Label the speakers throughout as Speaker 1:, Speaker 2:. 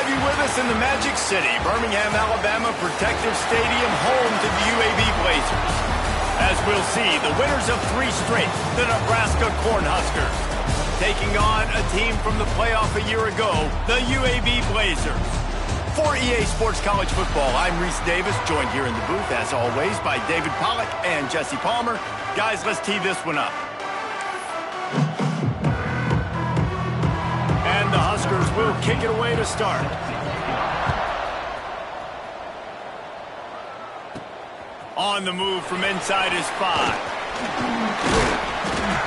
Speaker 1: have you with us in the Magic City, Birmingham, Alabama Protective Stadium, home to the UAB Blazers. As we'll see, the winners of 3 straight, the Nebraska Cornhuskers, taking on a team from the playoff a year ago, the UAB Blazers. For EA Sports College Football, I'm Reese Davis, joined here in the booth, as always, by David Pollack and Jesse Palmer. Guys, let's tee this one up. And the Huskers will kick it away to start. On the move from inside his 5.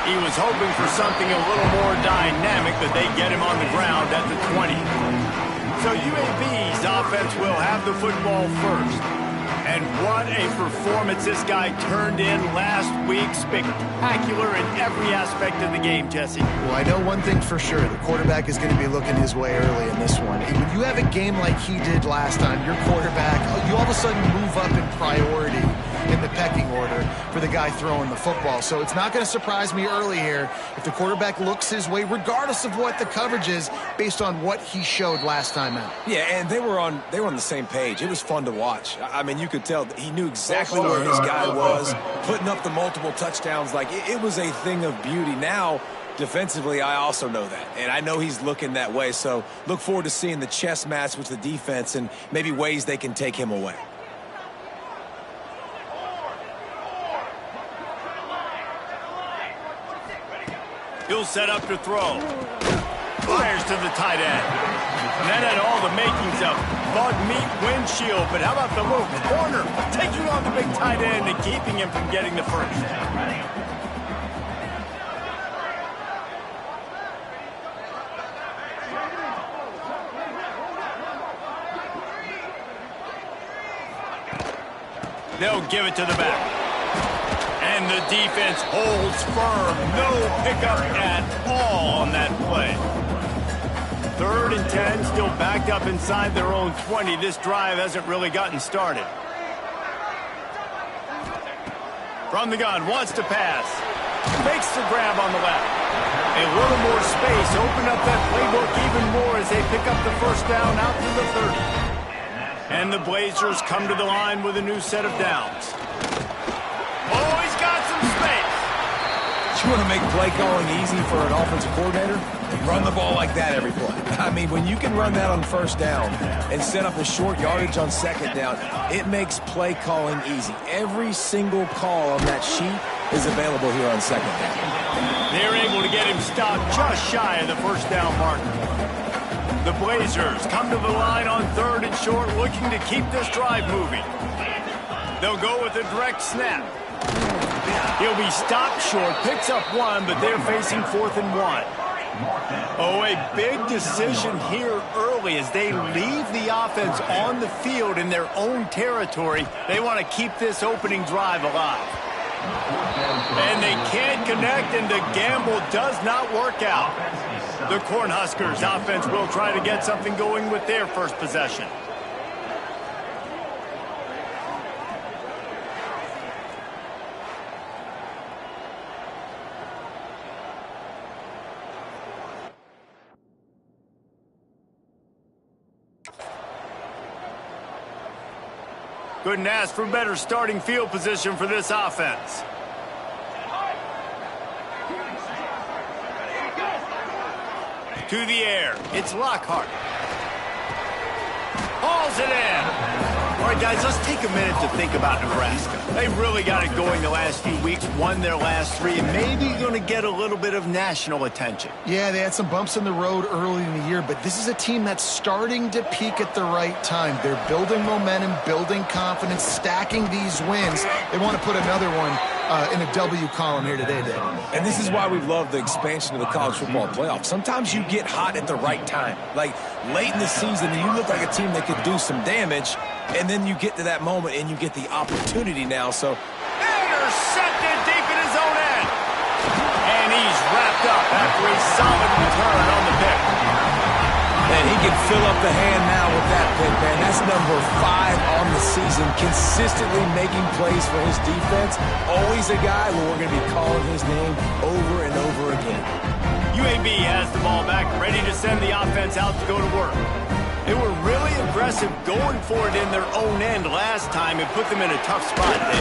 Speaker 1: He was hoping for something a little more dynamic, but they get him on the ground at the 20. So UAB's offense will have the football first. And what a performance this guy turned in last week. Spectacular in every aspect of the game, Jesse.
Speaker 2: Well, I know one thing for sure. The quarterback is going to be looking his way early in this one. When you have a game like he did last time, your quarterback, you all of a sudden move up in priority in the pecking order for the guy throwing the football. So it's not going to surprise me early here if the quarterback looks his way, regardless of what the coverage is, based on what he showed last time out.
Speaker 3: Yeah, and they were on the same page. It was fun to watch. I mean, you could tell that he knew exactly where his guy was, putting up the multiple touchdowns. Like, it was a thing of beauty. Now, defensively, I also know that, and I know he's looking that way. So look forward to seeing the chess match with the defense and maybe ways they can take him away.
Speaker 1: He'll set up to throw. Fires to the tight end. And that had all the makings of bug meat windshield. But how about the move? Corner taking on the big tight end and keeping him from getting the first. They'll give it to the back. And the defense holds firm. No pickup at all on that play. 3rd and 10, still backed up inside their own 20. This drive hasn't really gotten started. From the gun, wants to pass. Makes the grab on the left. A little more space. Open up that playbook even more as they pick up the first down out to the 30. And the Blazers come to the line with a new set of downs. Oh, he's got some space.
Speaker 3: You want to make play calling easy for an offensive coordinator? Run the ball like that every play. I mean, when you can run that on first down and set up a short yardage on second down, it makes play calling easy. Every single call on that sheet is available here on second down.
Speaker 1: They're able to get him stopped just shy of the first down mark. The Blazers come to the line on 3rd and short, looking to keep this drive moving. They'll go with a direct snap. He'll be stopped short, picks up 1, but they're facing 4th and 1. Oh, a big decision here early as they leave the offense on the field in their own territory. They want to keep this opening drive alive. And they can't connect, and the gamble does not work out. The Cornhuskers offense will try to get something going with their first possession. Couldn't ask for better starting field position for this offense. To the air. It's Lockhart. Hauls it in. All right, guys, let's take a minute to think about Nebraska. They really got it going the last few weeks, won their last 3, and maybe going to get a little bit of national attention.
Speaker 2: Yeah, they had some bumps in the road early in the year, but this is a team that's starting to peak at the right time. They're building momentum, building confidence, stacking these wins. They want to put another one in a W column here today, Dave.
Speaker 3: And this is why we love the expansion of the college football playoff. Sometimes you get hot at the right time. Like late in the season, and you look like a team that could do some damage, and then you get to that moment and you get the opportunity now. So
Speaker 1: intercepted deep in his own end. And he's wrapped up after a solid return on the pick.
Speaker 3: And he can fill up the hand now with that pick, man. That's number 5 on the season, consistently making plays for his defense. Always a guy where we're going to be calling his name over and over again.
Speaker 1: UAB has the ball back, ready to send the offense out to go to work. They were really aggressive going for it in their own end last time and put them in a tough spot there.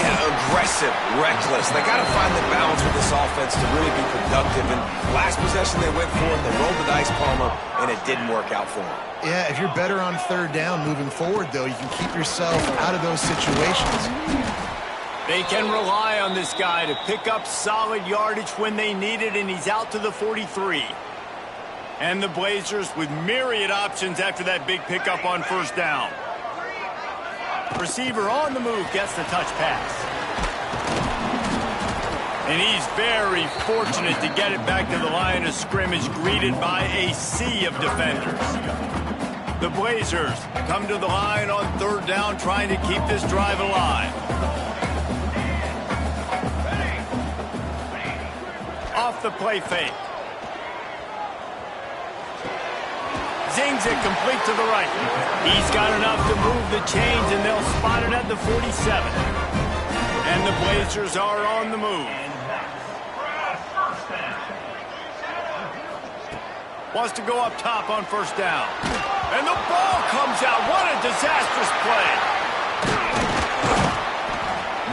Speaker 3: Yeah, aggressive, reckless. They got to find the balance with this offense to really be productive. And last possession they went for it, they rolled the dice, Palmer, and it didn't work out for them.
Speaker 2: Yeah, if you're better on third down moving forward, though, you can keep yourself out of those situations.
Speaker 1: They can rely on this guy to pick up solid yardage when they need it, and he's out to the 43. And the Blazers with myriad options after that big pickup on first down. Receiver on the move gets the touch pass. And he's very fortunate to get it back to the line of scrimmage, greeted by a sea of defenders. The Blazers come to the line on third down, trying to keep this drive alive. Off the play fake. Zings it complete to the right. He's got enough to move the chains, and they'll spot it at the 47. And the Blazers are on the move. Wants to go up top on first down. And the ball comes out. What a disastrous play.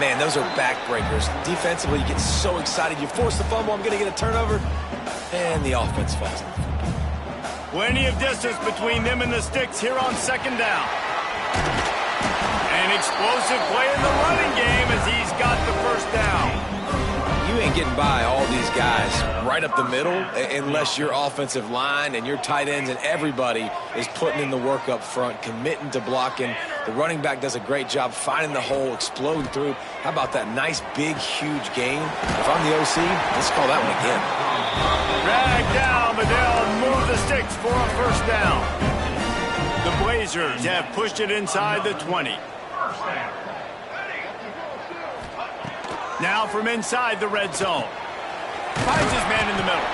Speaker 3: Man, those are backbreakers. Defensively, you get so excited. You force the fumble, I'm going to get a turnover. And the offense falls.
Speaker 1: Plenty of distance between them and the sticks here on second down. An explosive play in the running game as he's got the first down.
Speaker 3: You ain't getting by all these guys right up the middle unless your offensive line and your tight ends and everybody is putting in the work up front, committing to blocking. The running back does a great job finding the hole, exploding through. How about that nice, big, huge gain? If I'm the OC, let's call that one again.
Speaker 1: Drag down, but they'll move the sticks for a first down. The Blazers have pushed it inside the 20. Now from inside the red zone. Finds his man in the middle.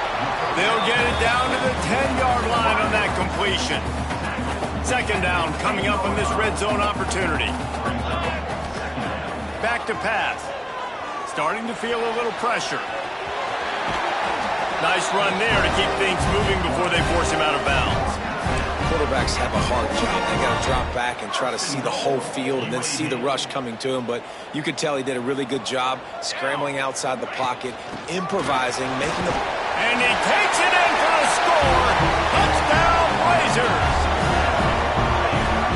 Speaker 1: They'll get it down to the 10-yard line on that completion. Second down coming up on this red zone opportunity. Back to pass. Starting to feel a little pressure. Nice run there to keep things moving before they force him out of bounds.
Speaker 3: Quarterbacks have a hard job. They got to drop back and try to see the whole field and then see the rush coming to him. But you could tell he did a really good job scrambling outside the pocket, improvising, making the...
Speaker 1: And he takes it in for the score. Touchdown, Blazers.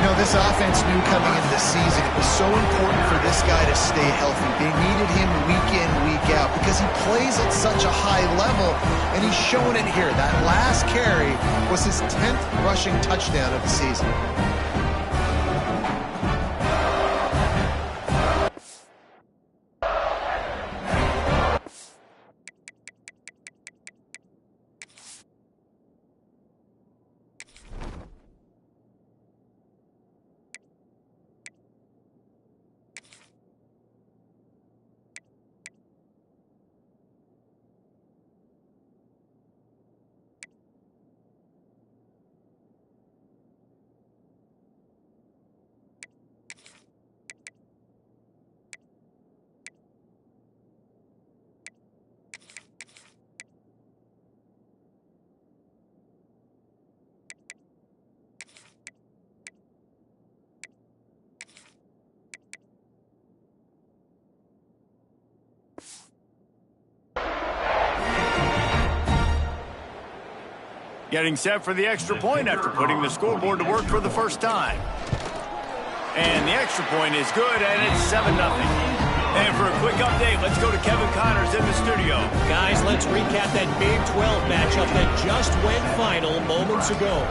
Speaker 2: You know, this offense knew coming into the season it was so important for this guy to stay healthy. They needed him week in, week out because he plays at such a high level, and he's showing it here. That last carry was his 10th rushing touchdown of the season.
Speaker 1: Getting set for the extra point after putting the scoreboard to work for the first time. And the extra point is good, and it's 7-0. And for a quick update, let's go to Kevin Connors in the studio.
Speaker 4: Guys, let's recap that Big 12 matchup that just went final moments ago.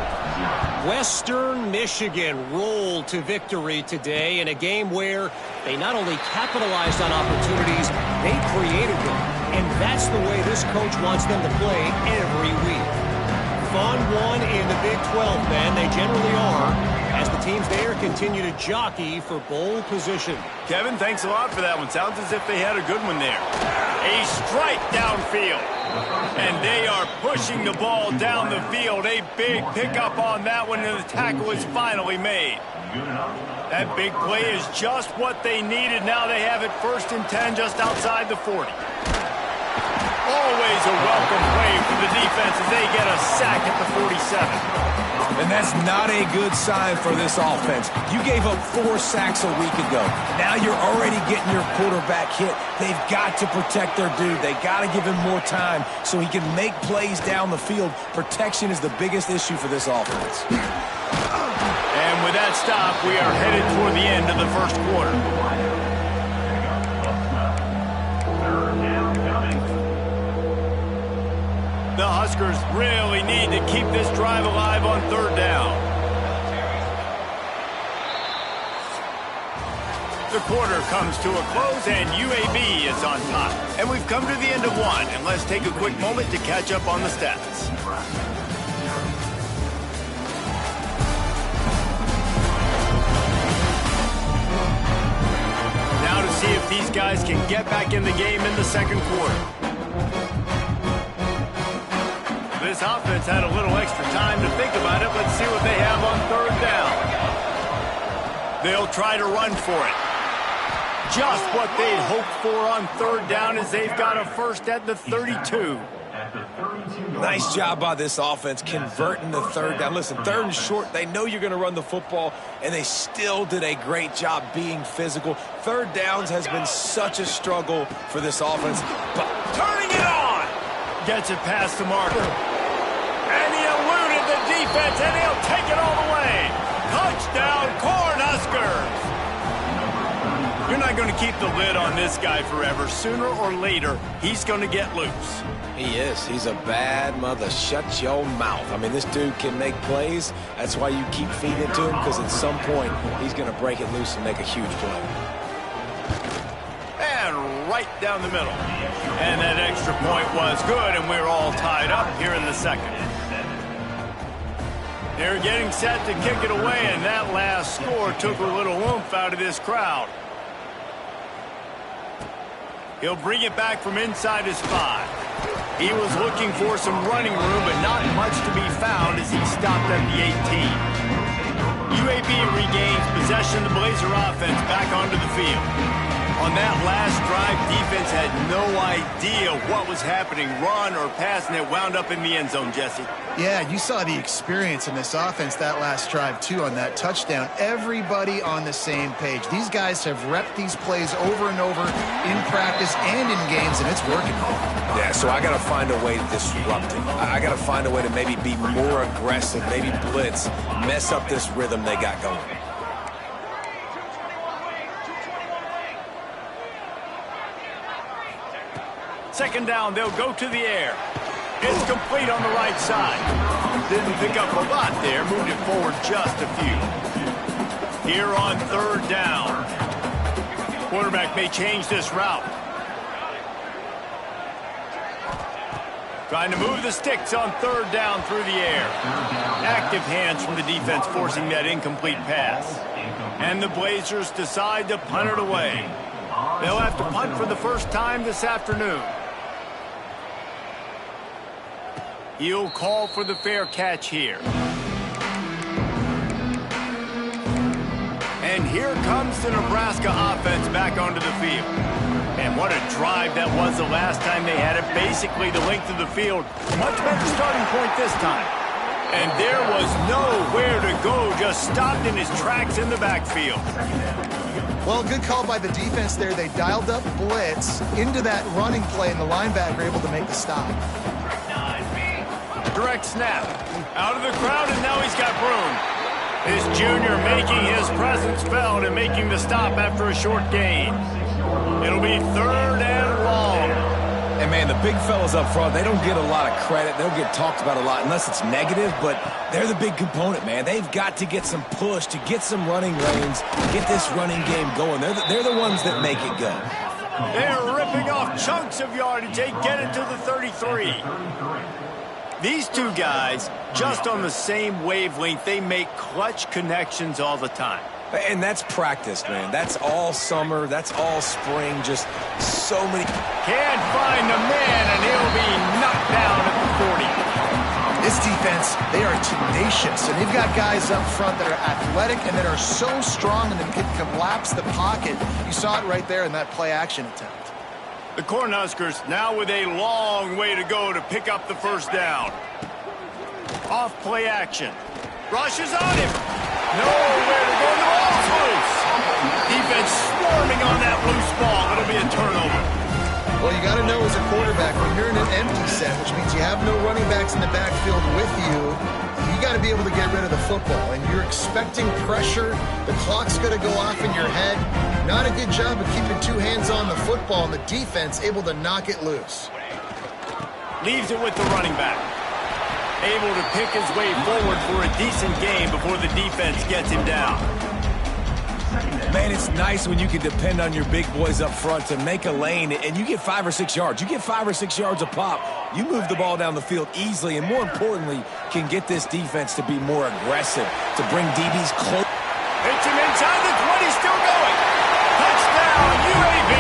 Speaker 4: Western Michigan rolled to victory today in a game where they not only capitalized on opportunities, they created them. And that's the way this coach wants them to play every week. Fun one in the Big 12, man. They generally are, as the teams there continue to jockey for bowl position.
Speaker 1: Kevin, thanks a lot for that one. Sounds as if they had a good one there. A strike downfield. And they are pushing the ball down the field. A big pickup on that one, and the tackle is finally made. That big play is just what they needed. Now they have it 1st and 10 just outside the 40. Always a welcome play for the defense as they get a sack back at the 47.
Speaker 3: And that's not a good sign for this offense. You gave up 4 sacks a week ago. Now you're already getting your quarterback hit. They've got to protect their dude. They got to give him more time so he can make plays down the field. Protection is the biggest issue for this offense.
Speaker 1: And with that stop, we are headed toward the end of the first quarter. The Huskers really need to keep this drive alive on third down. The quarter comes to a close, and UAB is on top. And we've come to the end of one, and let's take a quick moment to catch up on the stats. Now to see if these guys can get back in the game in the second quarter. This offense had a little extra time to think about it. Let's see what they have on third down. They'll try to run for it. Just what they'd hoped for on third down as they've got a first at the 32.
Speaker 3: Nice job by this offense converting the third down. Listen, third and short, they know you're going to run the football, and they still did a great job being physical. Third downs has been such a struggle for this offense, but turning it on!
Speaker 1: Gets it past the marker. And he eluded the defense, and he'll take it all the way. Touchdown, Cornhuskers! You're not going to keep the lid on this guy forever. Sooner or later, he's going to get loose.
Speaker 3: He is. He's a bad mother. Shut your mouth. I mean, this dude can make plays. That's why you keep feeding it to him, because at some point, he's going to break it loose and make a huge play.
Speaker 1: And right down the middle. And that extra point was good, and we're all tied up here in the second. They're getting set to kick it away, and that last score took a little oomph out of this crowd. He'll bring it back from inside his 5. He was looking for some running room, but not much to be found as he stopped at the 18. UAB regains possession of the Blazer offense back onto the field. On that last drive, defense had no idea what was happening, run or pass, and it wound up in the end zone, Jesse.
Speaker 2: Yeah, you saw the experience in this offense that last drive, too, on that touchdown. Everybody on the same page. These guys have repped these plays over and over in practice and in games, and it's working.
Speaker 3: Yeah, so I got to find a way to disrupt it. I got to find a way to maybe be more aggressive, maybe blitz, mess up this rhythm they got going.
Speaker 1: Second down, they'll go to the air. It's complete on the right side. Didn't pick up a lot there, moved it forward just a few. Here on third down. Quarterback may change this route. Trying to move the sticks on third down through the air. Active hands from the defense forcing that incomplete pass. And the Blazers decide to punt it away. They'll have to punt for the first time this afternoon. He'll call for the fair catch here. And here comes the Nebraska offense back onto the field. And what a drive that was the last time they had it. Basically the length of the field. Much better starting point this time. And there was nowhere to go. Just stopped in his tracks in the backfield.
Speaker 2: Well, good call by the defense there. They dialed up blitz into that running play, and the linebacker able to make the stop.
Speaker 1: Direct snap. Out of the crowd, and now he's got room. This junior making his presence felt and making the stop after a short gain. It'll be third and long.
Speaker 3: And, man, the big fellas up front, they don't get a lot of credit. They don't get talked about a lot unless it's negative, but they're the big component, man. They've got to get some push, to get some running lanes, get this running game going. They're the ones that make it go.
Speaker 1: They're ripping off chunks of yardage. They get it to the 33. These two guys, just on the same wavelength, they make clutch connections all the time.
Speaker 3: And that's practice, man. That's all summer. That's all spring. Just so many.
Speaker 1: Can't find the man, and he'll be knocked down at the 40.
Speaker 2: This defense, they are tenacious, and they've got guys up front that are athletic and that are so strong and that can collapse the pocket. You saw it right there in that play-action attempt.
Speaker 1: The Cornhuskers now with a long way to go to pick up the first down. Off play action. Rushes on him. Nowhere to go. The ball's loose. Defense swarming on that loose ball. It'll be a turnover.
Speaker 2: Well, you got to know as a quarterback, when you're in an empty set, which means you have no running backs in the backfield with you, you got to be able to get rid of the football. And you're expecting pressure. The clock's going to go off in your head. Not a good job of keeping two hands on the football, and the defense able to knock it loose.
Speaker 1: Leaves it with the running back. Able to pick his way forward for a decent game before the defense gets him down.
Speaker 3: Man, it's nice when you can depend on your big boys up front to make a lane, and you get 5 or 6 yards. You get 5 or 6 yards a pop. You move the ball down the field easily, and more importantly, can get this defense to be more aggressive, to bring DBs close.
Speaker 1: Hits him inside the 20, still going. Touchdown, UAB.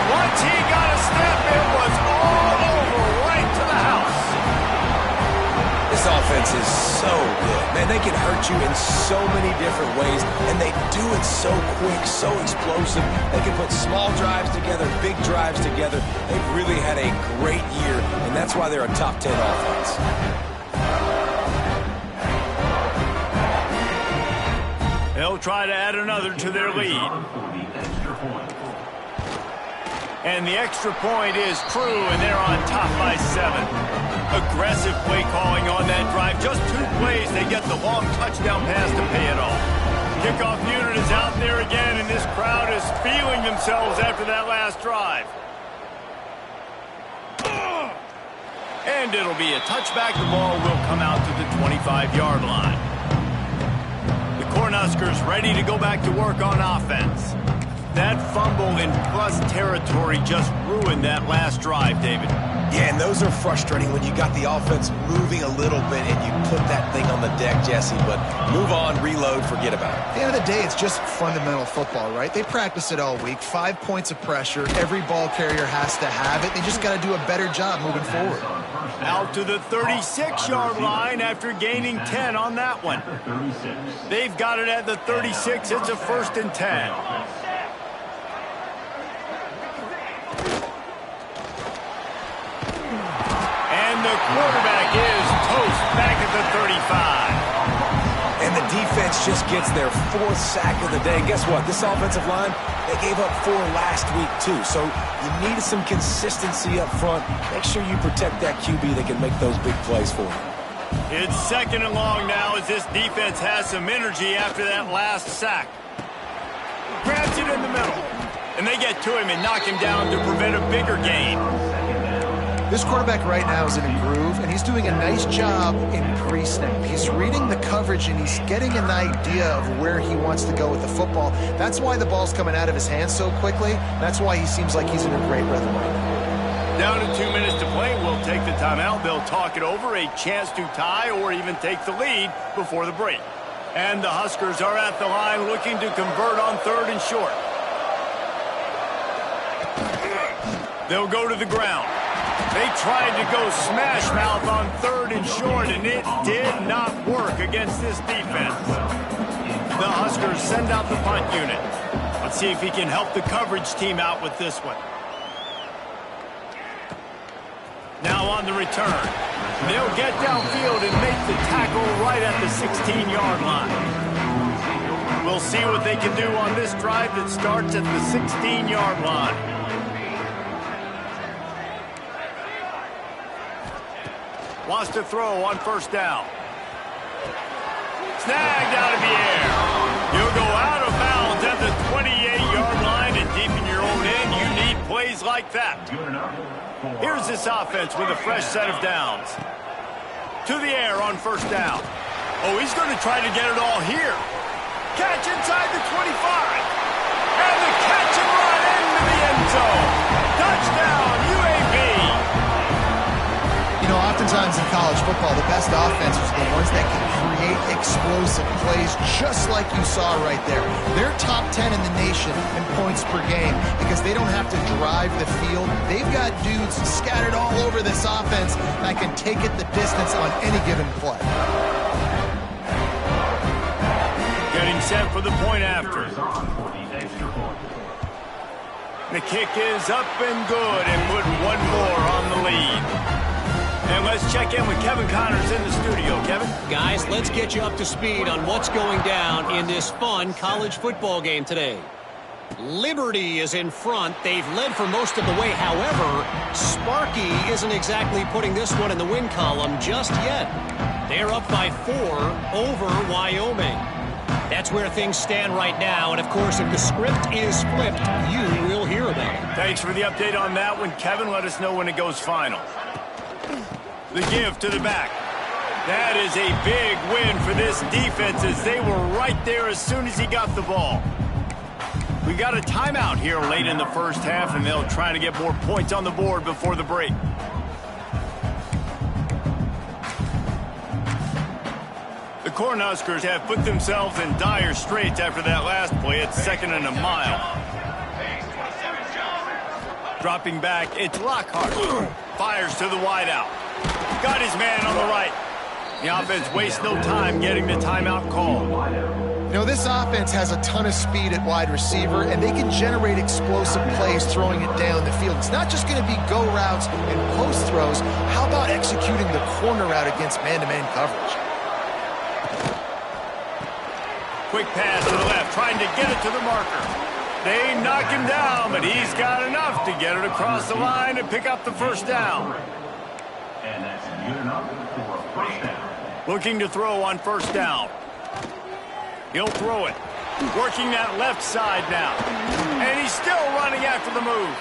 Speaker 1: Once he got a step, it was all over, right to the house.
Speaker 3: This offense is so good. Man, they can hurt you in so many different ways, and they do it so quick, so explosive. They can put small drives together, big drives together. They've really had a great year, and that's why they're a top 10 offense.
Speaker 1: They'll try to add another to their lead. And the extra point is true, and they're on top by 7. Aggressive play calling on that drive. Just 2 plays, they get the long touchdown pass to pay it off. Kickoff unit is out there again, and this crowd is feeling themselves after that last drive. And it'll be a touchback. The ball will come out to the 25-yard line. The Cornhuskers ready to go back to work on offense. That fumble in plus territory just ruined that last drive, David.
Speaker 3: Yeah, and those are frustrating when you got the offense moving a little bit and you put that thing on the deck, Jesse. But move on, reload, forget about it.
Speaker 2: At the end of the day, it's just fundamental football, right? They practice it all week. 5 points of pressure. Every ball carrier has to have it. They just got to do a better job moving forward.
Speaker 1: Out to the 36-yard line after gaining 10 on that one. They've got it at the 36. It's a 1st and 10. The quarterback is toast back at the 35.
Speaker 3: And the defense just gets their 4th sack of the day. And guess what? This offensive line, they gave up 4 last week too. So you need some consistency up front. Make sure you protect that QB that can make those big plays for you.
Speaker 1: It's 2nd and long now as this defense has some energy after that last sack. Grabs it in the middle. And they get to him and knock him down to prevent a bigger gain.
Speaker 2: This quarterback right now is in a groove, and he's doing a nice job in pre-snap. He's reading the coverage, and he's getting an idea of where he wants to go with the football. That's why the ball's coming out of his hands so quickly. That's why he seems like he's in a great rhythm right now.
Speaker 1: Down to 2 minutes to play. We'll take the timeout. They'll talk it over, a chance to tie or even take the lead before the break. And the Huskers are at the line looking to convert on 3rd and short. They'll go to the ground. They tried to go smash mouth on 3rd and short, and it did not work against this defense. The Huskers send out the punt unit. Let's see if he can help the coverage team out with this one. Now on the return. They'll get downfield and make the tackle right at the 16-yard line. We'll see what they can do on this drive that starts at the 16-yard line. Wants to throw on 1st down. Snagged out of the air. He'll go out of bounds at the 28-yard line, and deep in your own end, you need plays like that. Here's this offense with a fresh set of downs. To the air on 1st down. Oh, he's going to try to get it all here. Catch inside the 25. And the catch and run into the end zone. Touchdown, UAB.
Speaker 2: You know, oftentimes in college football, the best offenses are the ones that can create explosive plays, just like you saw right there. They're top 10 in the nation in points per game because they don't have to drive the field. They've got dudes scattered all over this offense that can take it the distance on any given play.
Speaker 1: Getting set for the point after. The kick is up and good and put one more on the lead. And let's check in with Kevin Connors in the studio. Kevin?
Speaker 4: Guys, let's get you up to speed on what's going down in this fun college football game today. Liberty is in front. They've led for most of the way. However, Sparky isn't exactly putting this one in the win column just yet. They're up by 4 over Wyoming. That's where things stand right now. And, of course, if the script is flipped, you will hear about it.
Speaker 1: Thanks for the update on that one, Kevin. Let us know when it goes final. The give to the back. That is a big win for this defense as they were right there as soon as he got the ball. We got a timeout here late in the first half, and they'll try to get more points on the board before the break. The Cornhuskers have put themselves in dire straits after that last play. It's 2nd and a mile. Dropping back, it's Lockhart. Fires to the wideout. Got his man on the right. The offense wastes no time getting the timeout call.
Speaker 2: You know, this offense has a ton of speed at wide receiver, and they can generate explosive plays throwing it down the field. It's not just going to be go routes and post throws. How about executing the corner route against man-to-man coverage?
Speaker 1: Quick pass to the left, trying to get it to the marker. They knock him down, but he's got enough to get it across the line and pick up the first down.
Speaker 5: And that's good enough for a first down.
Speaker 1: Looking to throw on first down. He'll throw it. Working that left side now. And he's still running after the move.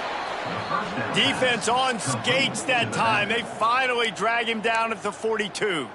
Speaker 1: Defense on skates that time. They finally drag him down at the 42.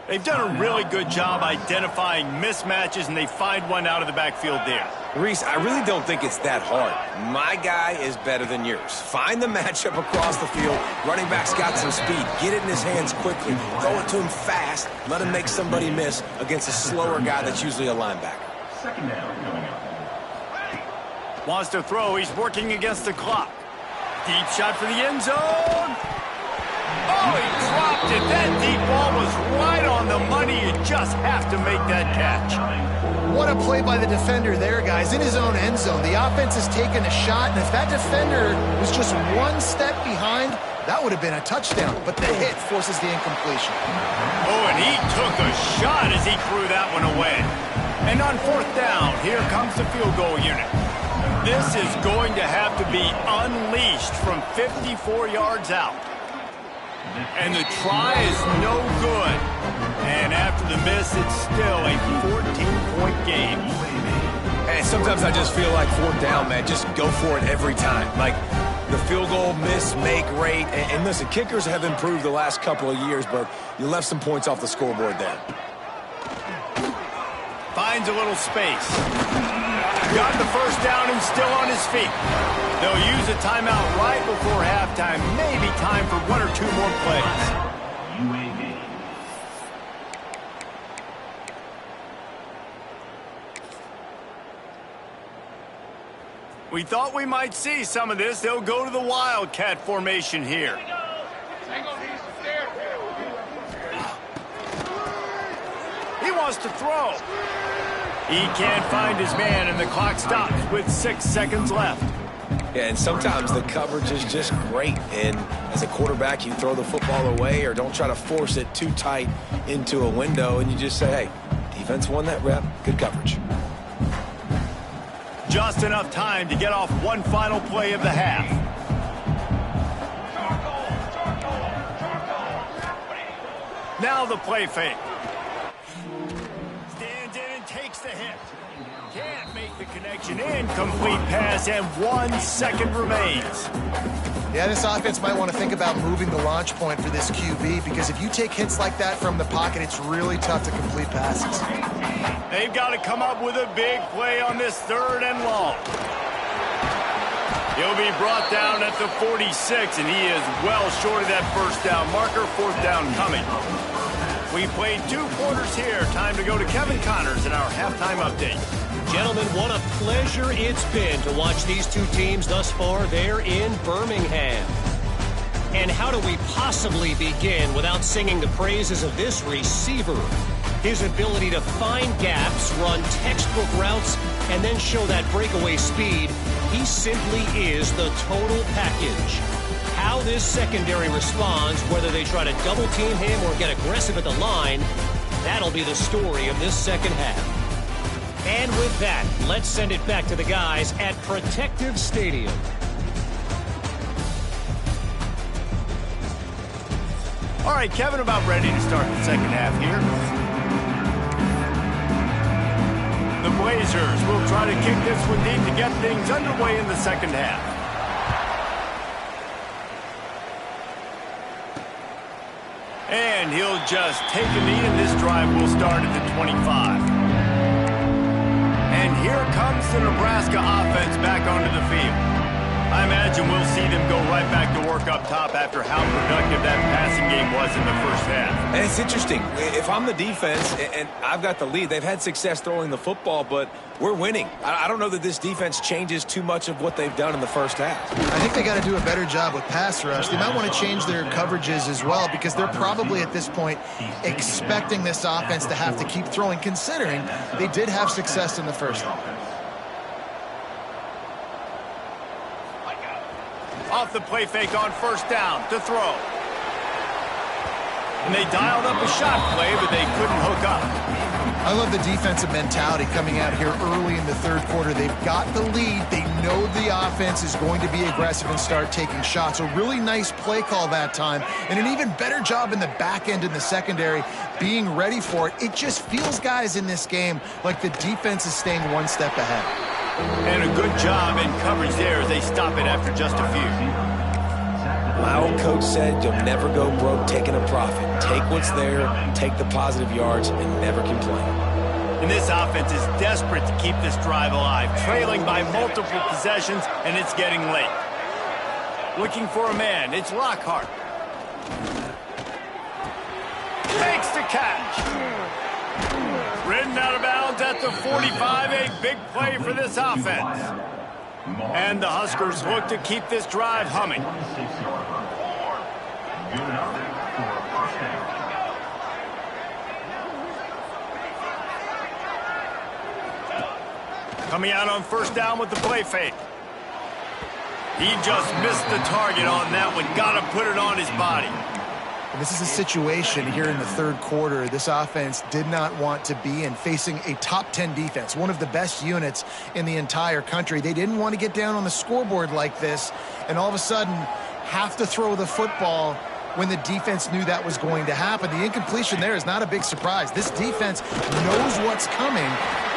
Speaker 1: They've done a really good job identifying mismatches, and they find one out of the backfield there.
Speaker 3: Reese, I really don't think it's that hard. My guy is better than yours. Find the matchup across the field. Running back's got some speed. Get it in his hands quickly. Throw it to him fast. Let him make somebody miss against a slower guy that's usually a linebacker.
Speaker 5: Second down coming up.
Speaker 1: Wants to throw. He's working against the clock. Deep shot for the end zone. Oh, he dropped it. That deep ball was right on the money. You just have to make that catch.
Speaker 2: What a play by the defender there, guys. In his own end zone. The offense has taken a shot, and if that defender was just one step behind, that would have been a touchdown. But the hit forces the incompletion.
Speaker 1: Oh, and he took a shot as he threw that one away. And on fourth down, here comes the field goal unit. This is going to have to be unleashed from 54 yards out. And the try is no good. And after the miss, it's still a 14-point game.
Speaker 3: And sometimes I just feel like fourth down, man, just go for it every time. Like the field goal miss, make rate. And listen, kickers have improved the last couple of years, but you left some points off the scoreboard there.
Speaker 1: Finds a little space. Got the first down and still on his feet. They'll use a timeout right before halftime. Maybe time for 1 or 2 more plays.
Speaker 5: UAB.
Speaker 1: We thought we might see some of this. They'll go to the Wildcat formation here. He wants to throw. He can't find his man, and the clock stops with 6 seconds left.
Speaker 3: Yeah, and sometimes the coverage is just great. And as a quarterback, you throw the football away or don't try to force it too tight into a window, and you just say, hey, defense won that rep. Good coverage.
Speaker 1: Just enough time to get off one final play of the half. Now the play fake. Stands in and takes the hit. Can't make the connection. Incomplete pass, and 1 second remains.
Speaker 2: Yeah, this offense might want to think about moving the launch point for this QB, because if you take hits like that from the pocket, it's really tough to complete passes.
Speaker 1: They've got to come up with a big play on this 3rd and long. He'll be brought down at the 46, and he is well short of that first down marker. 4th down coming. We played 2 quarters here. Time to go to Kevin Connors in our halftime update.
Speaker 4: Gentlemen, what a pleasure it's been to watch these 2 teams thus far there in Birmingham. And how do we possibly begin without singing the praises of this receiver? His ability to find gaps, run textbook routes, and then show that breakaway speed. He simply is the total package. How this secondary responds, whether they try to double team him or get aggressive at the line, that'll be the story of this second half. And with that, let's send it back to the guys at Protective Stadium.
Speaker 1: All right, Kevin, about ready to start the second half here. The Blazers will try to kick this one deep to get things underway in the second half. And he'll just take a knee, and this drive will start at the 25. And here comes the Nebraska offense back onto the field. I imagine we'll see them go right back to work up top after how productive that passing game was in the first half.
Speaker 3: And it's interesting. If I'm the defense and I've got the lead, they've had success throwing the football, but we're winning. I don't know that this defense changes too much of what they've done in the first half.
Speaker 2: I think they got to do a better job with pass rush. They might want to change their coverages as well, because they're probably at this point expecting this offense to have to keep throwing, considering they did have success in the first half.
Speaker 1: Off the play fake on first down to throw. And they dialed up a shot play, but they couldn't hook up.
Speaker 2: I love the defensive mentality coming out here early in the third quarter. They've got the lead. They know the offense is going to be aggressive and start taking shots. A really nice play call that time, and an even better job in the back end in the secondary being ready for it. It just feels, guys, in this game like the defense is staying one step ahead.
Speaker 1: And a good job in coverage there as they stop it after just a few.
Speaker 3: My old coach said you'll never go broke taking a profit. Take what's there, take the positive yards, and never complain.
Speaker 1: And this offense is desperate to keep this drive alive, trailing by multiple possessions, and it's getting late. Looking for a man, it's Lockhart. Makes the catch. Ridden out of bounds at the 45, a big play for this offense. And the Huskers look to keep this drive humming. Coming out on first down with the play fake. He just missed the target on that one. Got to put it on his body.
Speaker 2: This is a situation here in the third quarter this offense did not want to be in, facing a top 10 defense, one of the best units in the entire country. They didn't want to get down on the scoreboard like this and all of a sudden have to throw the football when the defense knew that was going to happen. The incompletion there is not a big surprise. This defense knows what's coming,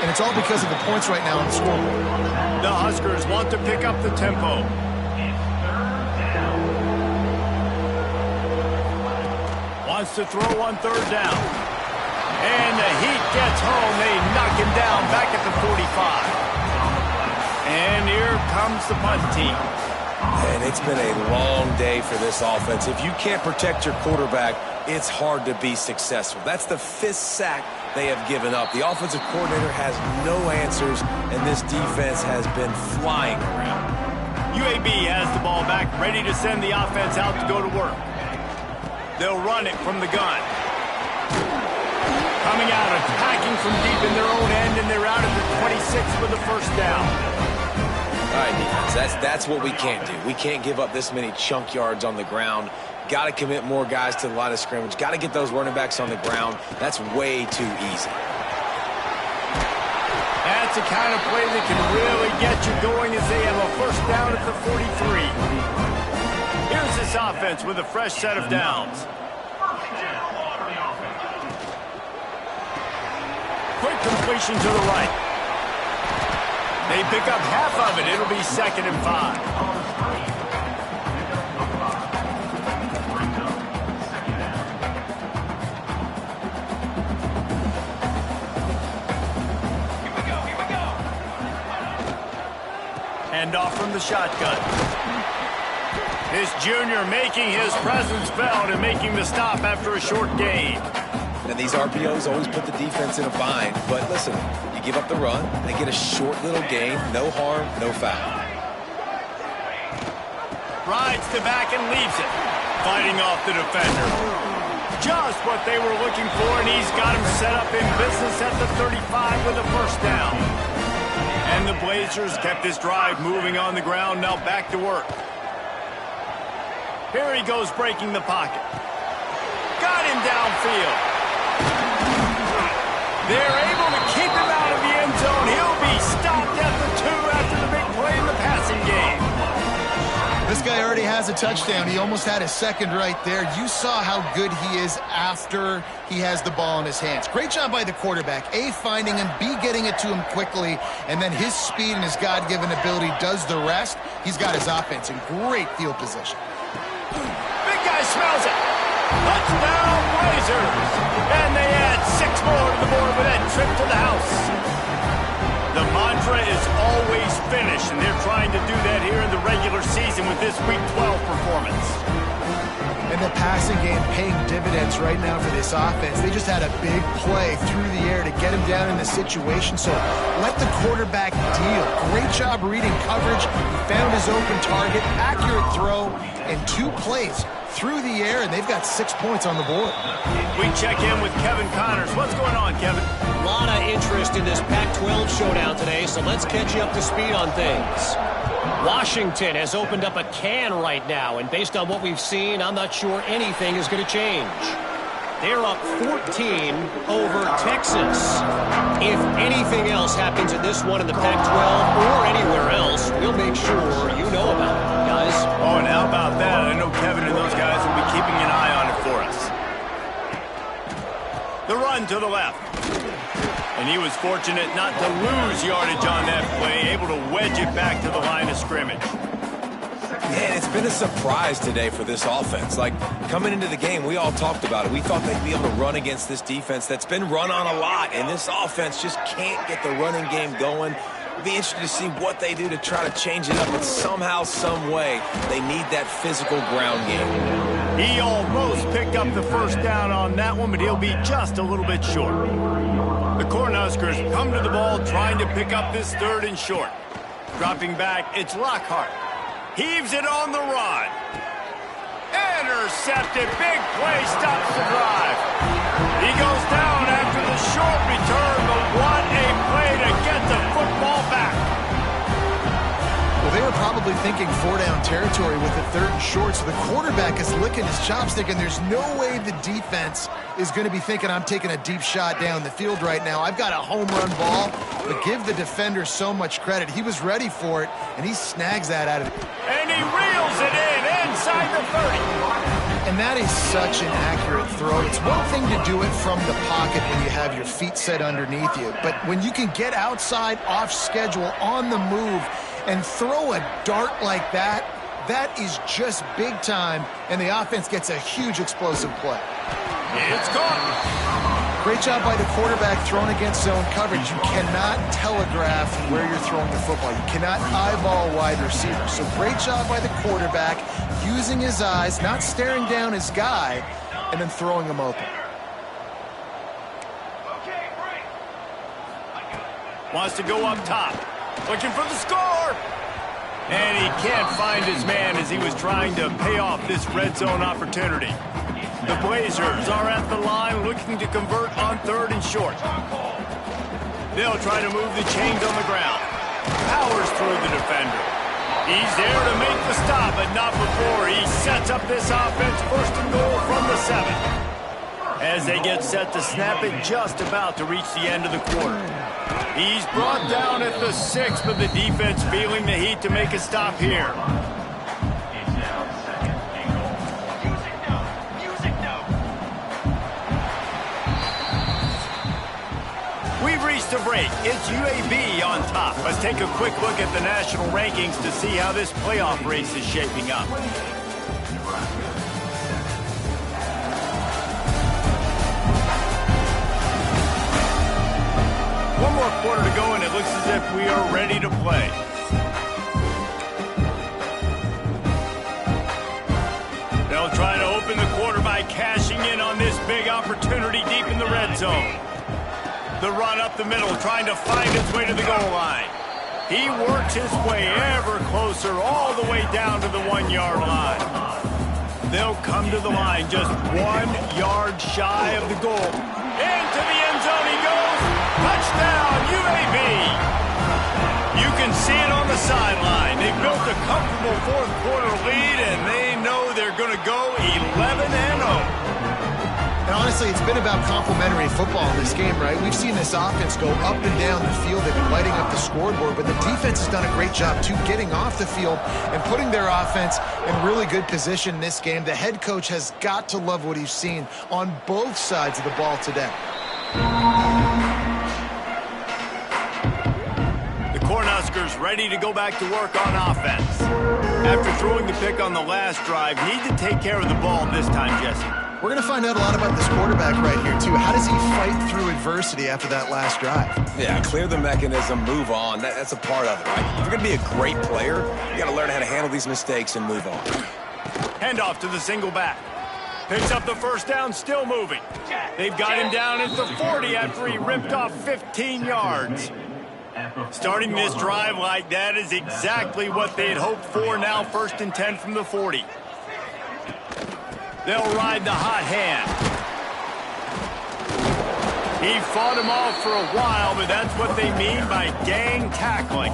Speaker 2: and it's all because of the points right now on the scoreboard.
Speaker 1: The Huskers want to pick up the tempo. Wants to throw on third down. And the heat gets home. They knock him down back at the 45. And here comes the punt team.
Speaker 3: And it's been a long day for this offense. If you can't protect your quarterback, it's hard to be successful. That's the 5th sack they have given up. The offensive coordinator has no answers, and this defense has been flying around.
Speaker 1: UAB has the ball back, ready to send the offense out to go to work. They'll run it from the gun. Coming out, attacking from deep in their own end, and they're out at the 26 for the first down.
Speaker 3: All right, defense, that's what we can't do. We can't give up this many chunk yards on the ground. Got to commit more guys to the line of scrimmage. Got to get those running backs on the ground. That's way too easy.
Speaker 1: That's the kind of play that can really get you going as they have a first down at the 43. Here's this offense with a fresh set of downs. Quick completion to the right. They pick up half of it. It'll be 2nd and 5. Hand off from the shotgun. This junior making his presence felt and making the stop after a short gain.
Speaker 3: And these RPOs always put the defense in a bind. But listen, you give up the run, they get a short little gain, no harm, no foul.
Speaker 1: Rides to back and leaves it. Fighting off the defender. Just what they were looking for, and he's got him set up in business at the 35 with a first down. And the Blazers kept this drive moving on the ground, now back to work. Here he goes breaking the pocket. Got him downfield. They're able to keep him out of the end zone. He'll be stopped at the 2 after the big play in the passing game.
Speaker 2: This guy already has a touchdown. He almost had a second right there. You saw how good he is after he has the ball in his hands. Great job by the quarterback. A, finding him, B, getting it to him quickly, and then his speed and his God-given ability does the rest. He's got his offense in great field position.
Speaker 1: Big guy smells it. Touchdown, Blazers. And they add 6 more to the board with that trip to the house. The mantra is always finish, and they're trying to do that here in the regular season with this Week 12 performance.
Speaker 2: And the passing game paying dividends right now for this offense. They just had a big play through the air to get him down in the situation. So let the quarterback deal. Great job reading coverage. He found his open target, accurate throw, and 2 plays through the air, and they've got 6 points on the board.
Speaker 1: We check in with Kevin Connors. What's going on, Kevin?
Speaker 4: A lot of interest in this Pac-12 showdown today, so let's catch you up to speed on things. Washington has opened up a can right now, and based on what we've seen, I'm not sure anything is going to change. They're up 14 over Texas. If anything else happens in this one in the Pac-12 or anywhere else, we'll make sure you know about it, guys.
Speaker 1: Oh, and how about that? I know Kevin and those guys will be keeping an eye on it for us. The run to the left. And he was fortunate not to lose yardage on that play, able to wedge it back to the line of scrimmage.
Speaker 3: Man, it's been a surprise today for this offense. Like, coming into the game, we all talked about it. We thought they'd be able to run against this defense that's been run on a lot, and this offense just can't get the running game going. It'll be interesting to see what they do to try to change it up, but somehow, some way, they need that physical ground game.
Speaker 1: He almost picked up the first down on that one, but he'll be just a little bit short. The Cornhuskers come to the ball trying to pick up this 3rd and short. Dropping back, it's Lockhart. Heaves it on the run. Intercepted. Big play stops the drive. He goes down after the short return, but what a play to get the football back.
Speaker 2: Well, they were probably thinking 4-down territory with the 3rd and short, so the quarterback is licking his chops thinking there's no way the defense is going to be thinking I'm taking a deep shot down the field right now. I've got a home run ball, but give the defender so much credit. He was ready for it, and he snags that out of it.
Speaker 1: And he reels it in inside the 30.
Speaker 2: And that is such an accurate throw. It's one thing to do it from the pocket when you have your feet set underneath you, but when you can get outside, off schedule, on the move, and throw a dart like that, that is just big time, and the offense gets a huge explosive play.
Speaker 1: It's gone.
Speaker 2: Great job by the quarterback thrown against zone coverage. You cannot telegraph where you're throwing the football. You cannot eyeball wide receiver. So great job by the quarterback using his eyes, not staring down his guy, and then throwing him open.
Speaker 1: Wants to go up top. Looking for the score. And he can't find his man as he was trying to pay off this red zone opportunity. The Blazers are at the line looking to convert on 3rd and short. They'll try to move the chains on the ground. Powers through the defender. He's there to make the stop, but not before he sets up this offense 1st and goal from the 7. As they get set to snap it, just about to reach the end of the quarter. He's brought down at the 6, but the defense feeling the heat to make a stop here. We've reached a break. It's UAB on top. Let's take a quick look at the national rankings to see how this playoff race is shaping up. One more quarter to go, and it looks as if we are ready to play. They'll try to open the quarter by cashing in on this big opportunity deep in the red zone. The run up the middle, trying to find its way to the goal line. He works his way ever closer, all the way down to the 1-yard line. They'll come to the line just 1 yard shy of the goal. Into the end zone he goes. Touchdown, UAB. You can see it on the sideline. They built a comfortable 4th quarter lead, and they know they're going
Speaker 2: honestly, it's been about complementary football in this game, right? We've seen this offense go up and down the field. They've been lighting up the scoreboard, but the defense has done a great job, too, getting off the field and putting their offense in really good position in this game. The head coach has got to love what he's seen on both sides of the ball today.
Speaker 1: The Cornhuskers ready to go back to work on offense. After throwing the pick on the last drive, need to take care of the ball this time, Jesse.
Speaker 2: We're going to find out a lot about this quarterback right here, too. How does he fight through adversity after that last drive?
Speaker 3: Yeah, clear the mechanism, move on. That's a part of it, right? If you're going to be a great player, you got to learn how to handle these mistakes and move on.
Speaker 1: Handoff to the single back. Picks up the first down, still moving. They've got him down at the 40 after he ripped off 15 yards. Starting this drive like that is exactly what they had hoped for. Now 1st and 10 from the 40. They'll ride the hot hand. He fought him off for a while, but that's what they mean by gang tackling.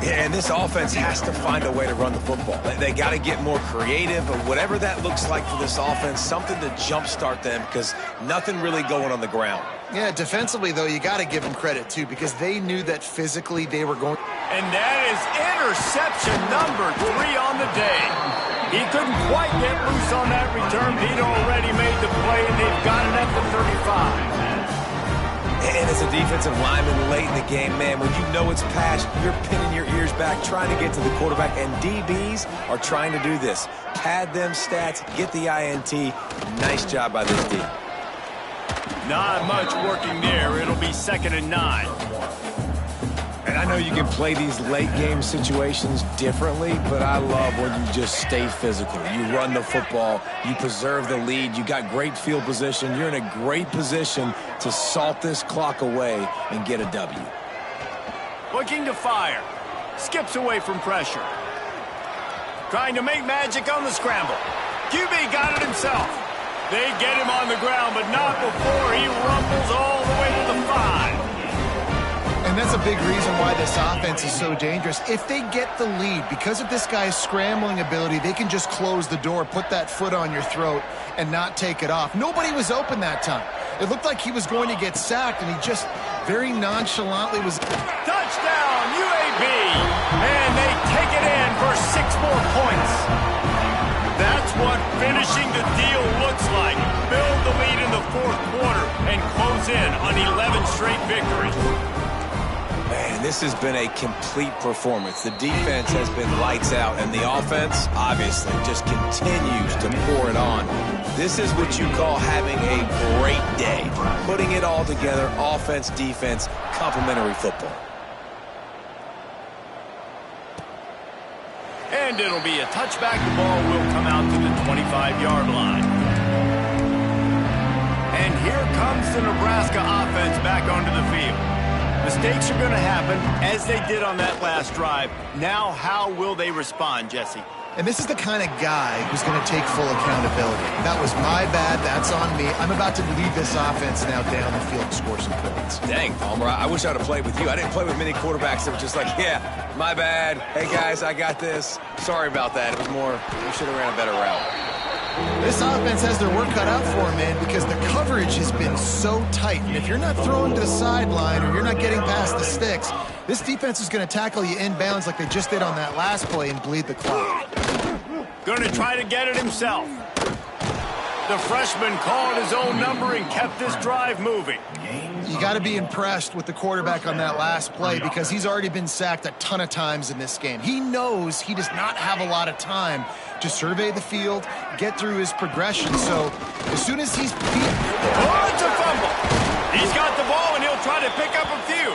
Speaker 3: Yeah, and this offense has to find a way to run the football. They got to get more creative, but whatever that looks like for this offense, something to jumpstart them because nothing really going on the ground.
Speaker 2: Yeah, defensively, though, you got to give them credit, too, because they knew that physically they were going.
Speaker 1: And that is interception number 3 on the day. He couldn't quite get loose on that return. He'd already made the play, and they've got it at the 35.
Speaker 3: And as a defensive lineman late in the game, man, when you know it's past, you're pinning your ears back, trying to get to the quarterback, and DBs are trying to do this. Pad them stats, get the INT. Nice job by this D.
Speaker 1: Not much working there. It'll be 2nd and 9.
Speaker 3: And I know you can play these late game situations differently, but I love when you just stay physical. You run the football, you preserve the lead, you got great field position, you're in a great position to salt this clock away and get a W.
Speaker 1: Looking to fire. Skips away from pressure. Trying to make magic on the scramble. QB got it himself. They get him on the ground, but not before he rumbles all the way to the 5.
Speaker 2: And that's a big reason why this offense is so dangerous. If they get the lead, because of this guy's scrambling ability, they can just close the door, put that foot on your throat, and not take it off. Nobody was open that time. It looked like he was going to get sacked, and he just very nonchalantly was.
Speaker 1: Touchdown, UAB! And they take it in for 6 more points. That's what finishing the deal looks like. Build the lead in the 4th quarter and close in on 11 straight victories.
Speaker 3: Man, this has been a complete performance. The defense has been lights out, and the offense, obviously, just continues to pour it on. This is what you call having a great day. Putting it all together, offense, defense, complementary football.
Speaker 1: And it'll be a touchback. The ball will come out to the 25-yard line. And here comes the Nebraska offense back onto the field. Mistakes are going to happen, as they did on that last drive. Now, how will they respond, Jesse?
Speaker 2: And this is the kind of guy who's going to take full accountability. That was my bad. That's on me. I'm about to lead this offense now down the field and score some points.
Speaker 3: Dang, Palmer, I wish I'd have played with you. I didn't play with many quarterbacks that were just like, yeah, my bad. Hey, guys, I got this. Sorry about that. It was more, we should have ran a better route.
Speaker 2: This offense has their work cut out for them, man, because the coverage has been so tight. And if you're not throwing to the sideline or you're not getting past the sticks, this defense is going to tackle you inbounds like they just did on that last play and bleed the clock.
Speaker 1: Going to try to get it himself. The freshman called his own number and kept this drive moving.
Speaker 2: You got to be impressed with the quarterback on that last play because he's already been sacked a ton of times in this game. He knows he does not have a lot of time to survey the field, get through his progression. So as soon as he's...
Speaker 1: Oh, it's a fumble. He's got the ball, and he'll try to pick up a few.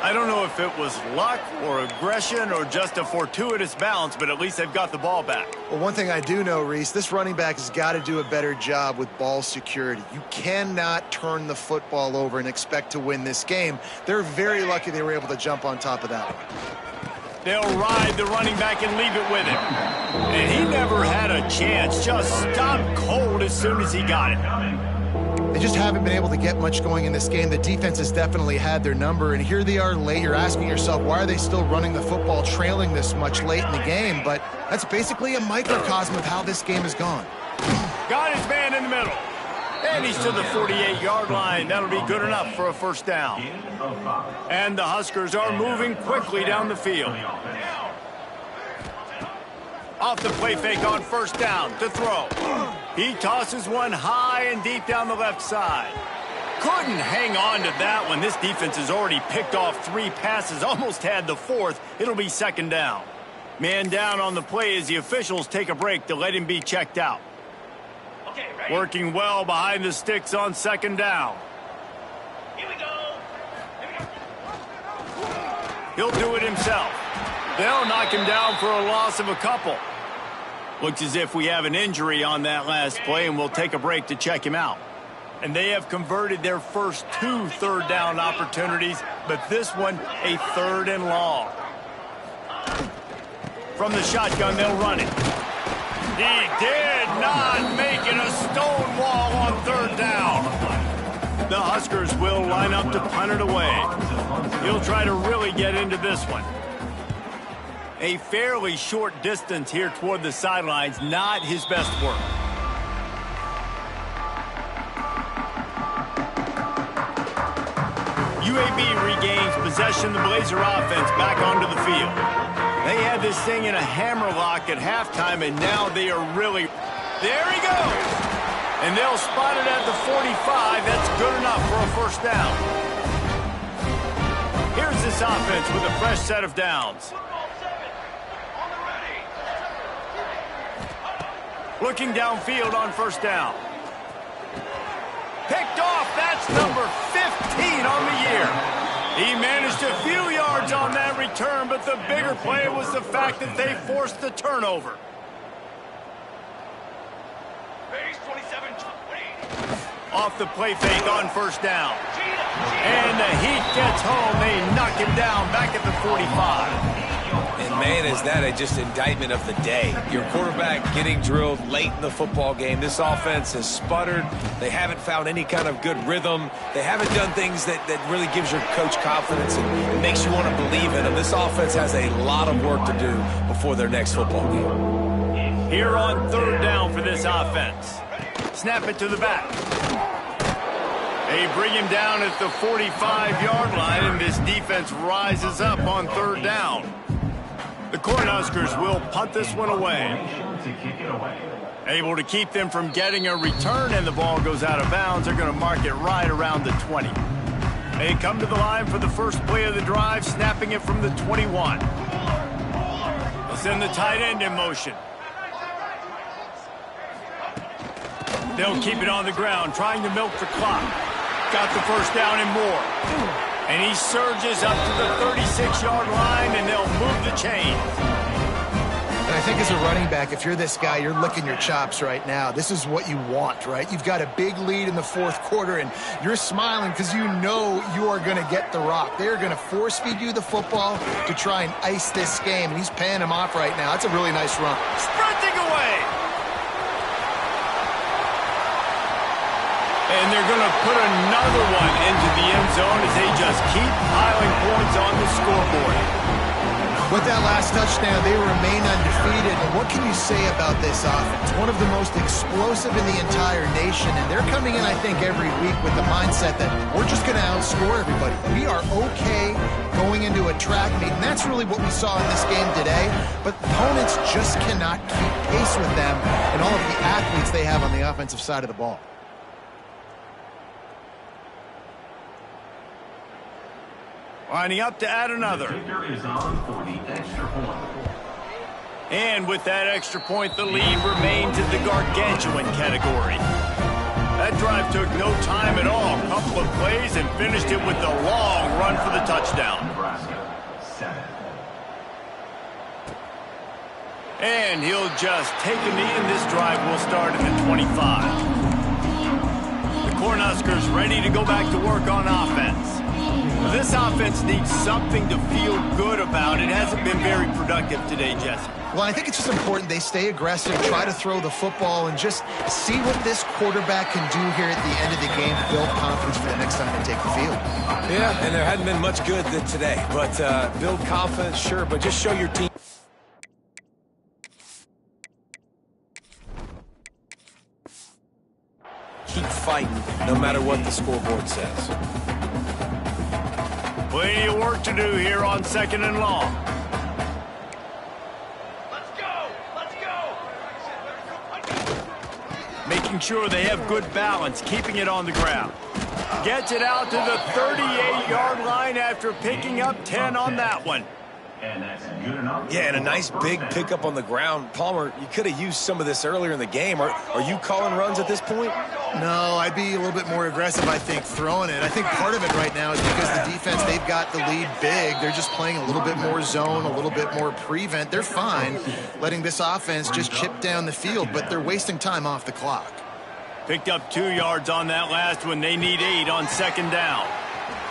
Speaker 1: I don't know if it was luck or aggression or just a fortuitous bounce, but at least they've got the ball back.
Speaker 2: Well, one thing I do know, Reese, this running back has got to do a better job with ball security. You cannot turn the football over and expect to win this game. They're very lucky they were able to jump on top of that one.
Speaker 1: They'll ride the running back and leave it with him. And he never had a chance. Just stopped cold as soon as he got it.
Speaker 2: They just haven't been able to get much going in this game. The defense has definitely had their number, and here they are late. You're asking yourself, why are they still running the football trailing this much late in the game? But that's basically a microcosm of how this game has gone.
Speaker 1: Got his man in the middle. And he's to the 48-yard line. That'll be good enough for a first down. And the Huskers are moving quickly down the field. Off the play fake on first down to throw. He tosses one high and deep down the left side. Couldn't hang on to that one. This defense has already picked off 3 passes, almost had the 4th. It'll be second down. Man down on the play as the officials take a break to let him be checked out. Working well behind the sticks on second down.
Speaker 5: Here we go.
Speaker 1: He'll do it himself. They'll knock him down for a loss of a couple. Looks as if we have an injury on that last play, and we'll take a break to check him out. And they have converted their first 2 third down opportunities, but this one a 3rd and long. From the shotgun, they'll run it. He did not make it a stone wall on 3rd down. The Huskers will line up to punt it away. He'll try to really get into this one. A fairly short distance here toward the sidelines, not his best work. UAB regains possession of the Blazer offense back onto the field. They had this thing in a hammerlock at halftime, and now they are really... There he goes! And they'll spot it at the 45. That's good enough for a first down. Here's this offense with a fresh set of downs. Looking downfield on first down. Picked off. That's number 15 on the year. He managed a few yards on that return, but the bigger play was the fact that they forced the turnover. Off the play fake on first down. And the heat gets home. They knock him down back at the 45.
Speaker 3: And, man, is that just indictment of the day. Your quarterback getting drilled late in the football game. This offense has sputtered. They haven't found any kind of good rhythm. They haven't done things that really gives your coach confidence and makes you want to believe in them. This offense has a lot of work to do before their next football game.
Speaker 1: Here on 3rd down for this offense. Snap it to the back. They bring him down at the 45-yard line, and this defense rises up on 3rd down. The Cornhuskers will punt this one away. Able to keep them from getting a return, and the ball goes out of bounds. They're going to mark it right around the 20. They come to the line for the first play of the drive, snapping it from the 21. They'll send the tight end in motion. They'll keep it on the ground, trying to milk the clock. Got the first down and more. And he surges up to the 36-yard line, and they'll move the chains.
Speaker 2: And I think as a running back, if you're this guy, you're licking your chops right now. This is what you want, right? You've got a big lead in the 4th quarter, and you're smiling because you know you are going to get the rock. They're going to force-feed you the football to try and ice this game, and he's paying him off right now. That's a really nice run.
Speaker 1: Sprinting away! And they're going to put another one into the end zone as they just keep piling points on the scoreboard.
Speaker 2: With that last touchdown, they remain undefeated. And what can you say about this offense? One of the most explosive in the entire nation. And they're coming in, I think, every week with the mindset that we're just going to outscore everybody. We are okay going into a track meet. And that's really what we saw in this game today. But opponents just cannot keep pace with them and all of the athletes they have on the offensive side of the ball.
Speaker 1: Lining up to add another. And with that extra point, the lead remains in the gargantuan category. That drive took no time at all. A couple of plays and finished it with the long run for the touchdown.
Speaker 5: Nebraska, 7.
Speaker 1: And he'll just take a knee, and this drive will start at the 25. The Cornhuskers ready to go back to work on offense. This offense needs something to feel good about. It hasn't been very productive today, Jesse.
Speaker 2: Well, I think it's just important they stay aggressive, try to throw the football, and just see what this quarterback can do here at the end of the game to build confidence for the next time they take the field.
Speaker 3: Yeah, and there hadn't been much good today. But build confidence, sure, but just show your team. Keep fighting. no matter what the scoreboard says.
Speaker 1: Plenty of work to do here on 2nd and long. Making sure they have good balance, keeping it on the ground. Gets it out to the 38-yard line after picking up 10 on that one.
Speaker 5: And that's good enough.
Speaker 3: Yeah, and a nice big pickup on the ground. Palmer, you could have used some of this earlier in the game. Are you calling runs at this point?
Speaker 2: No, I'd be a little bit more aggressive, I think, throwing it. I think part of it right now is because the defense, they've got the lead big. They're just playing a little bit more zone, a little bit more prevent. They're fine letting this offense just chip down the field, but they're wasting time off the clock.
Speaker 1: Picked up 2 yards on that last one. They need 8 on 2nd down.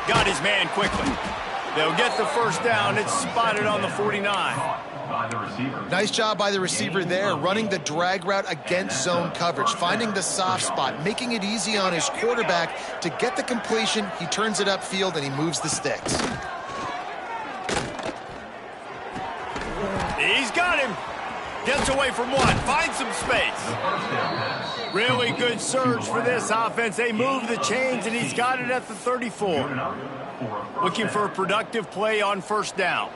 Speaker 1: Got his man quickly. They'll get the first down. It's spotted on the 49.
Speaker 5: By the receiver.
Speaker 2: Nice job by the receiver there, running the drag route against zone coverage, finding the soft spot, making it easy on his quarterback to get the completion. He turns it upfield, and he moves the sticks.
Speaker 1: He's got him. Gets away from one. Finds some space. Really good surge for this offense. They move the chains, and he's got it at the 34. Looking for a productive play on 1st down.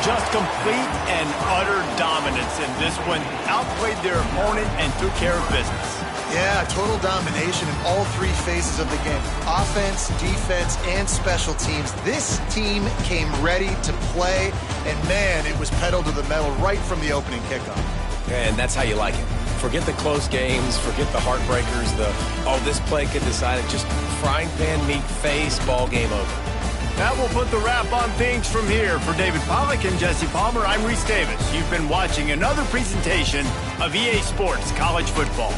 Speaker 1: Just complete and utter dominance in this one. Outplayed their opponent and took care of business.
Speaker 2: Yeah, total domination in all 3 phases of the game. Offense, defense, and special teams. This team came ready to play, and man, it was pedal to the metal right from the opening kickoff.
Speaker 3: And that's how you like it. Forget the close games, forget the heartbreakers, this play could decide it. Just frying pan meat face, ball game over.
Speaker 1: That will put the wrap on things from here. For David Pollack and Jesse Palmer, I'm Reese Davis. You've been watching another presentation of EA Sports College Football.